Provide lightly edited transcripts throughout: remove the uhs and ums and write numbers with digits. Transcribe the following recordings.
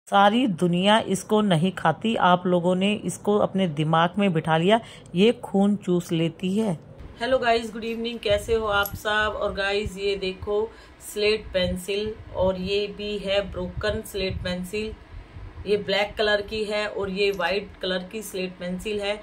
सारी दुनिया इसको नहीं खाती, आप लोगों ने इसको अपने दिमाग में बिठा लिया, ये खून चूस लेती है। हेलो गाइस, गुड इवनिंग, कैसे हो आप सब। और गाइस ये देखो स्लेट पेंसिल, और ये भी है ब्रोकन स्लेट पेंसिल। ये ब्लैक कलर की है और ये वाइट कलर की स्लेट पेंसिल है।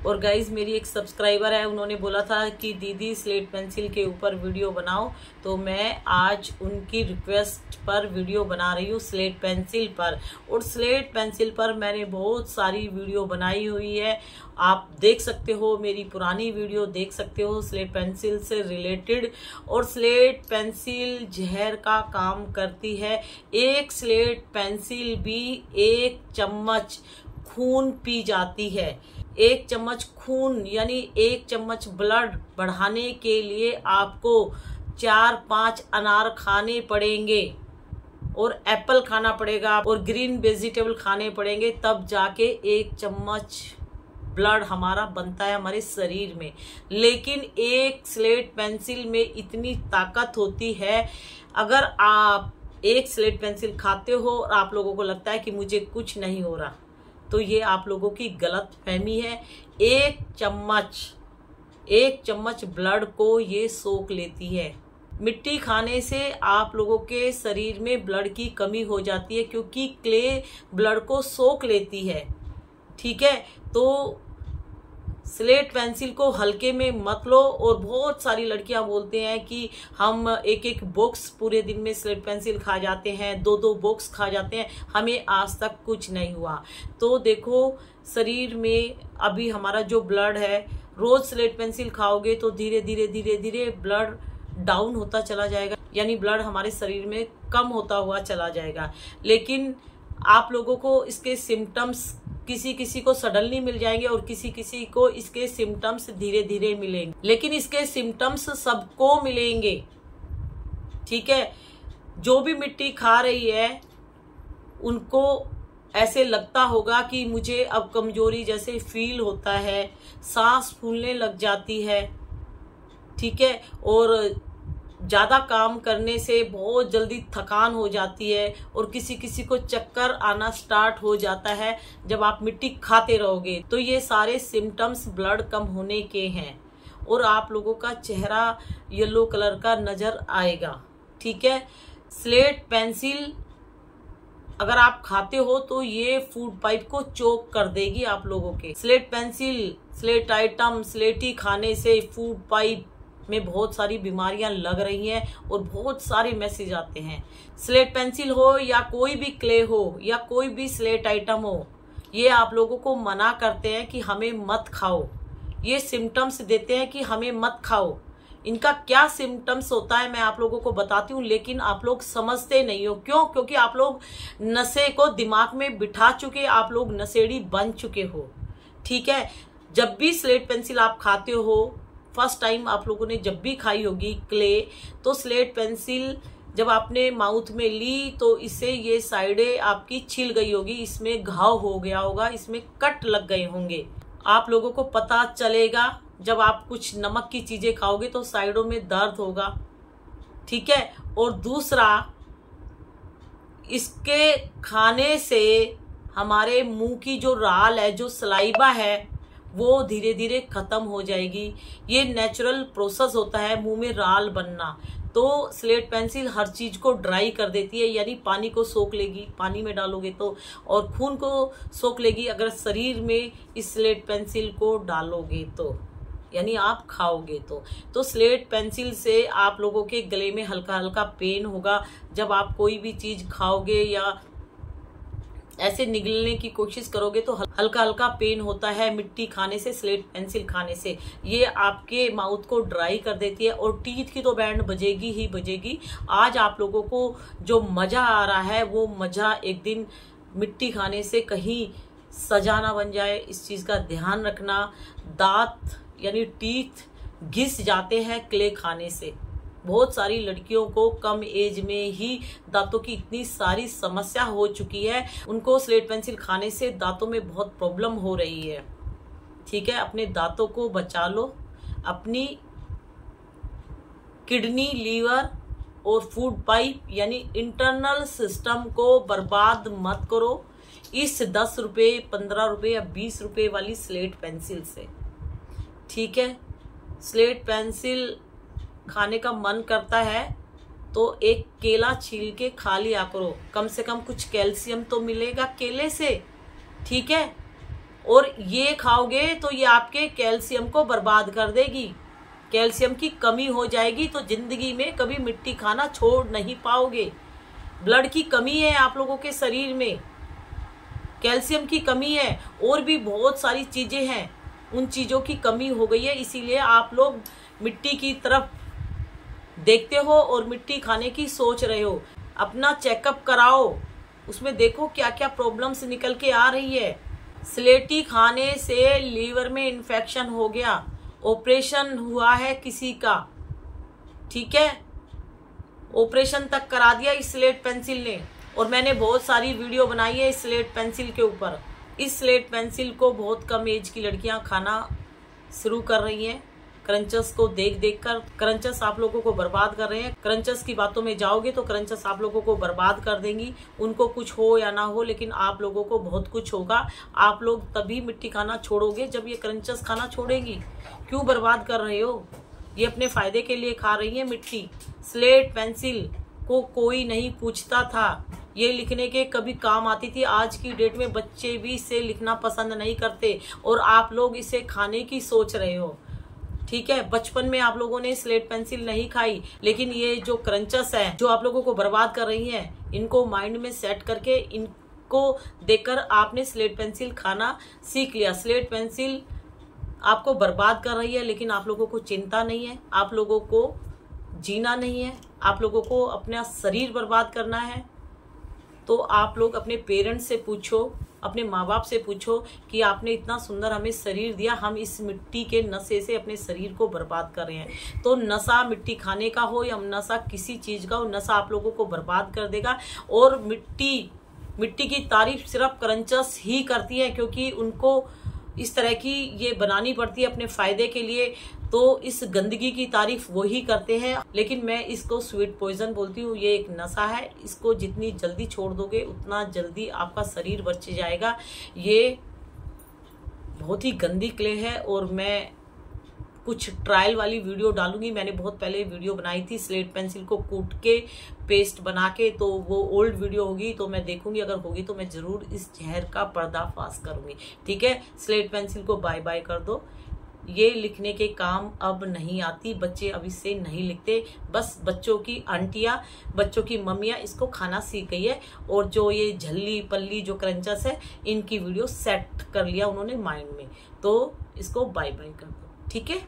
और गाइज मेरी एक सब्सक्राइबर है, उन्होंने बोला था कि दीदी स्लेट पेंसिल के ऊपर वीडियो बनाओ, तो मैं आज उनकी रिक्वेस्ट पर वीडियो बना रही हूँ स्लेट पेंसिल पर। और स्लेट पेंसिल पर मैंने बहुत सारी वीडियो बनाई हुई है, आप देख सकते हो, मेरी पुरानी वीडियो देख सकते हो स्लेट पेंसिल से रिलेटेड। और स्लेट पेंसिल जहर का काम करती है। एक स्लेट पेंसिल भी 1 चम्मच खून पी जाती है। 1 चम्मच खून यानी 1 चम्मच ब्लड बढ़ाने के लिए आपको 4-5 अनार खाने पड़ेंगे और एप्पल खाना पड़ेगा और ग्रीन वेजिटेबल खाने पड़ेंगे, तब जाके 1 चम्मच ब्लड हमारा बनता है हमारे शरीर में। लेकिन एक स्लेट पेंसिल में इतनी ताकत होती है, अगर आप एक स्लेट पेंसिल खाते हो और आप लोगों को लगता है कि मुझे कुछ नहीं हो रहा, तो ये आप लोगों की गलत फहमी है। 1 चम्मच ब्लड को ये सोख लेती है। मिट्टी खाने से आप लोगों के शरीर में ब्लड की कमी हो जाती है, क्योंकि क्ले ब्लड को सोख लेती है। ठीक है, तो स्लेट पेंसिल को हल्के में मत लो। और बहुत सारी लड़कियां बोलते हैं कि हम एक बॉक्स पूरे दिन में स्लेट पेंसिल खा जाते हैं, 2 बॉक्स खा जाते हैं, हमें आज तक कुछ नहीं हुआ। तो देखो शरीर में अभी हमारा जो ब्लड है, रोज स्लेट पेंसिल खाओगे तो धीरे धीरे ब्लड डाउन होता चला जाएगा, यानी ब्लड हमारे शरीर में कम होता हुआ चला जाएगा। लेकिन आप लोगों को इसके सिम्टम्स किसी किसी को सडनली मिल जाएंगे और किसी किसी को इसके सिम्टम्स धीरे धीरे मिलेंगे, लेकिन इसके सिम्टम्स सबको मिलेंगे। ठीक है, जो भी मिट्टी खा रही है उनको ऐसे लगता होगा कि मुझे अब कमजोरी जैसे फील होता है, सांस फूलने लग जाती है। ठीक है, और ज़्यादा काम करने से बहुत जल्दी थकान हो जाती है और किसी किसी को चक्कर आना स्टार्ट हो जाता है जब आप मिट्टी खाते रहोगे। तो ये सारे सिम्टम्स ब्लड कम होने के हैं और आप लोगों का चेहरा येलो कलर का नजर आएगा। ठीक है, स्लेट पेंसिल अगर आप खाते हो तो ये फूड पाइप को चोक कर देगी आप लोगों के। स्लेट पेंसिल, स्लेट आइटम, स्लेटी खाने से फूड पाइप में बहुत सारी बीमारियां लग रही हैं और बहुत सारे मैसेज आते हैं। स्लेट पेंसिल हो या कोई भी क्ले हो या कोई भी स्लेट आइटम हो, ये आप लोगों को मना करते हैं कि हमें मत खाओ। ये सिम्टम्स देते हैं कि हमें मत खाओ। इनका क्या सिम्टम्स होता है मैं आप लोगों को बताती हूँ, लेकिन आप लोग समझते नहीं हो। क्यों? क्योंकि आप लोग नशे को दिमाग में बिठा चुके, आप लोग नशेड़ी बन चुके हो। ठीक है, जब भी स्लेट पेंसिल आप खाते हो, फर्स्ट टाइम आप लोगों ने जब भी खाई होगी क्ले, तो स्लेट पेंसिल जब आपने माउथ में ली तो इससे ये साइडें आपकी छिल गई होगी, इसमें घाव हो गया होगा, इसमें कट लग गए होंगे। आप लोगों को पता चलेगा जब आप कुछ नमक की चीजें खाओगे तो साइडों में दर्द होगा। ठीक है, और दूसरा, इसके खाने से हमारे मुंह की जो राल है, जो सलाइवा है, वो धीरे धीरे खत्म हो जाएगी। ये नेचुरल प्रोसेस होता है मुंह में राल बनना। तो स्लेट पेंसिल हर चीज को ड्राई कर देती है, यानी पानी को सोख लेगी, पानी में डालोगे तो, और खून को सोख लेगी अगर शरीर में इस स्लेट पेंसिल को डालोगे तो, यानी आप खाओगे तो स्लेट पेंसिल से आप लोगों के गले में हल्का हल्का पेन होगा जब आप कोई भी चीज खाओगे या ऐसे निगलने की कोशिश करोगे तो हल्का हल्का पेन होता है मिट्टी खाने से, स्लेट पेंसिल खाने से। ये आपके माउथ को ड्राई कर देती है और टीथ की तो बैंड बजेगी ही बजेगी। आज आप लोगों को जो मजा आ रहा है वो मजा एक दिन मिट्टी खाने से कहीं सजा ना बन जाए, इस चीज का ध्यान रखना। दांत यानी टीथ घिस जाते हैं क्ले खाने से। बहुत सारी लड़कियों को कम एज में ही दांतों की इतनी सारी समस्या हो चुकी है, उनको स्लेट पेंसिल खाने से दांतों में बहुत प्रॉब्लम हो रही है। ठीक है, अपने दांतों को बचा लो। अपनी किडनी, लीवर और फूड पाइप यानी इंटरनल सिस्टम को बर्बाद मत करो इस 10 रुपये 15 रुपये या 20 रुपये वाली स्लेट पेंसिल से। ठीक है, स्लेट पेंसिल खाने का मन करता है तो एक केला छील के खा लिया करो, कम से कम कुछ कैल्शियम तो मिलेगा केले से। ठीक है, और ये खाओगे तो ये आपके कैल्शियम को बर्बाद कर देगी, कैल्शियम की कमी हो जाएगी, तो जिंदगी में कभी मिट्टी खाना छोड़ नहीं पाओगे। ब्लड की कमी है आप लोगों के शरीर में, कैल्शियम की कमी है, और भी बहुत सारी चीजें हैं, उन चीजों की कमी हो गई है, इसीलिए आप लोग मिट्टी की तरफ देखते हो और मिट्टी खाने की सोच रहे हो। अपना चेकअप कराओ, उसमें देखो क्या क्या प्रॉब्लम्स निकल के आ रही है। स्लेटी खाने से लीवर में इन्फेक्शन हो गया, ऑपरेशन हुआ है किसी का। ठीक है, ऑपरेशन तक करा दिया इस स्लेट पेंसिल ने, और मैंने बहुत सारी वीडियो बनाई है इस स्लेट पेंसिल के ऊपर। इस स्लेट पेंसिल को बहुत कम एज की लड़कियां खाना शुरू कर रही हैं, क्रंचस को देख देख कर। क्रंचस आप लोगों को बर्बाद कर रहे हैं, क्रंचस की बातों में जाओगे तो क्रंचस आप लोगों को बर्बाद कर देंगी। उनको कुछ हो या ना हो, लेकिन आप लोगों को बहुत कुछ होगा। आप लोग तभी मिट्टी खाना छोड़ोगे जब ये क्रंचस खाना छोड़ेंगी। क्यों बर्बाद कर रहे हो? ये अपने फायदे के लिए खा रही है मिट्टी। स्लेट पेंसिल को कोई नहीं पूछता था, ये लिखने के कभी काम आती थी। आज की डेट में बच्चे भी इसे लिखना पसंद नहीं करते, और आप लोग इसे खाने की सोच रहे हो। ठीक है, बचपन में आप लोगों ने स्लेट पेंसिल नहीं खाई, लेकिन ये जो क्रंचस है जो आप लोगों को बर्बाद कर रही हैं, इनको माइंड में सेट करके इनको देखकर आपने स्लेट पेंसिल खाना सीख लिया। स्लेट पेंसिल आपको बर्बाद कर रही है, लेकिन आप लोगों को चिंता नहीं है, आप लोगों को जीना नहीं है, आप लोगों को अपना शरीर बर्बाद करना है। तो आप लोग अपने पेरेंट्स से पूछो, अपने माँ बाप से पूछो कि आपने इतना सुंदर हमें शरीर दिया, हम इस मिट्टी के नशे से अपने शरीर को बर्बाद कर रहे हैं। तो नशा मिट्टी खाने का हो या नशा किसी चीज का हो, नशा आप लोगों को बर्बाद कर देगा। और मिट्टी की तारीफ सिर्फ क्रंचस ही करती है, क्योंकि उनको इस तरह की ये बनानी पड़ती है अपने फायदे के लिए। तो इस गंदगी की तारीफ वो ही करते हैं, लेकिन मैं इसको स्वीट पॉइजन बोलती हूँ। ये एक नशा है, इसको जितनी जल्दी छोड़ दोगे उतना जल्दी आपका शरीर बच जाएगा। ये बहुत ही गंदी क्ले है, और मैं कुछ ट्रायल वाली वीडियो डालूंगी। मैंने बहुत पहले वीडियो बनाई थी स्लेट पेंसिल को कूट के पेस्ट बना के, तो वो ओल्ड वीडियो होगी, तो मैं देखूंगी, अगर होगी तो मैं जरूर इस जहर का पर्दाफाश करूंगी। ठीक है, स्लेट पेंसिल को बाय बाय कर दो, ये लिखने के काम अब नहीं आती, बच्चे अब इससे नहीं लिखते। बस बच्चों की आंटियां, बच्चों की मम्मियां इसको खाना सीख गई है, और जो ये झल्ली पल्ली जो क्रंचस है, इनकी वीडियो सेट कर लिया उन्होंने माइंड में। तो इसको बाय बाय कर दो। ठीक है।